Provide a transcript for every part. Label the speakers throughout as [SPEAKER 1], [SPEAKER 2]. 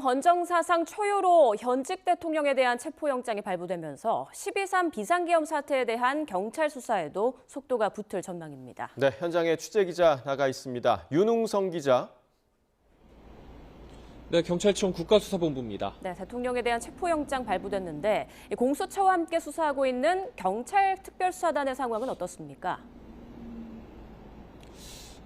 [SPEAKER 1] 헌정 사상 초유로 현직 대통령에 대한 체포영장이 발부되면서 12.3 비상계엄 사태에 대한 경찰 수사에도 속도가 붙을 전망입니다.
[SPEAKER 2] 네, 현장에 취재기자 나가 있습니다. 윤웅성 기자.
[SPEAKER 3] 네, 경찰청 국가수사본부입니다.
[SPEAKER 1] 네, 대통령에 대한 체포영장 발부됐는데 공수처와 함께 수사하고 있는 경찰 특별수사단의 상황은 어떻습니까?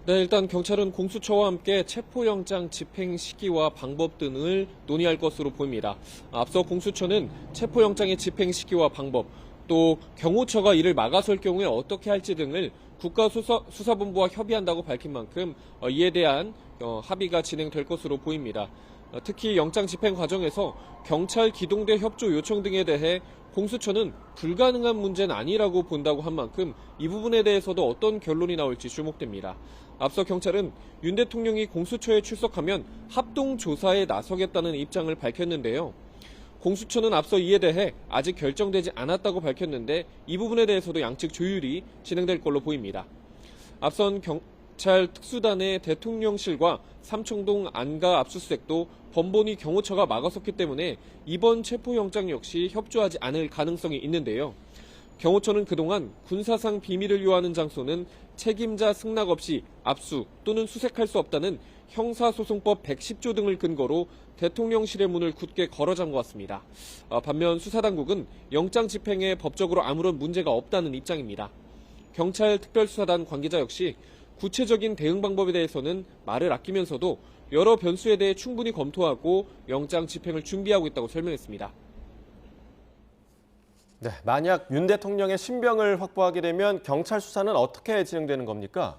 [SPEAKER 3] 네, 일단 경찰은 공수처와 함께 체포영장 집행 시기와 방법 등을 논의할 것으로 보입니다. 앞서 공수처는 체포영장의 집행 시기와 방법, 또 경호처가 이를 막아설 경우에 어떻게 할지 등을 국가수사본부와 협의한다고 밝힌 만큼 이에 대한 합의가 진행될 것으로 보입니다. 특히 영장 집행 과정에서 경찰 기동대 협조 요청 등에 대해 공수처는 불가능한 문제는 아니라고 본다고 한 만큼 이 부분에 대해서도 어떤 결론이 나올지 주목됩니다. 앞서 경찰은 윤 대통령이 공수처에 출석하면 합동조사에 나서겠다는 입장을 밝혔는데요. 공수처는 앞서 이에 대해 아직 결정되지 않았다고 밝혔는데 이 부분에 대해서도 양측 조율이 진행될 걸로 보입니다. 앞선 경찰 특수단의 대통령실과 삼청동 안가 압수수색도 번번이 경호처가 막아섰기 때문에 이번 체포영장 역시 협조하지 않을 가능성이 있는데요. 경호처는 그동안 군사상 비밀을 요하는 장소는 책임자 승낙 없이 압수 또는 수색할 수 없다는 형사소송법 110조 등을 근거로 대통령실의 문을 굳게 걸어 잠궈왔습니다. 반면 수사당국은 영장 집행에 법적으로 아무런 문제가 없다는 입장입니다. 경찰 특별수사단 관계자 역시 구체적인 대응 방법에 대해서는 말을 아끼면서도 여러 변수에 대해 충분히 검토하고 영장 집행을 준비하고 있다고 설명했습니다.
[SPEAKER 2] 네, 만약 윤 대통령의 신병을 확보하게 되면 경찰 수사는 어떻게 진행되는 겁니까?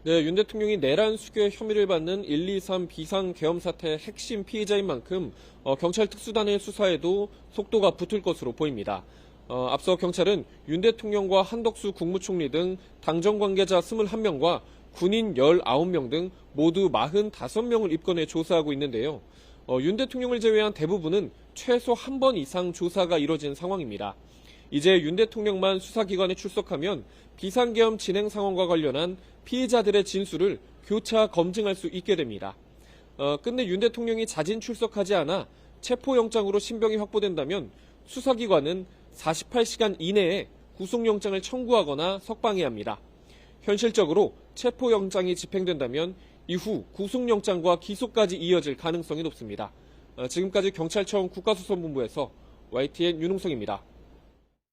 [SPEAKER 3] 네, 윤 대통령이 내란 수괴 혐의를 받는 1.2.3 비상계엄 사태의 핵심 피해자인 만큼 경찰 특수단의 수사에도 속도가 붙을 것으로 보입니다. 앞서 경찰은 윤 대통령과 한덕수 국무총리 등 당정 관계자 21명과 군인 19명 등 모두 45명을 입건해 조사하고 있는데요. 윤 대통령을 제외한 대부분은 최소 한 번 이상 조사가 이뤄진 상황입니다. 이제 윤 대통령만 수사기관에 출석하면 비상계엄 진행 상황과 관련한 피해자들의 진술을 교차 검증할 수 있게 됩니다. 끝내 윤 대통령이 자진 출석하지 않아 체포영장으로 신병이 확보된다면 수사기관은 48시간 이내에 구속영장을 청구하거나 석방해야 합니다. 현실적으로 체포영장이 집행된다면 이후 구속영장과 기소까지 이어질 가능성이 높습니다. 지금까지 경찰청 국가수사본부에서 YTN 윤웅성입니다.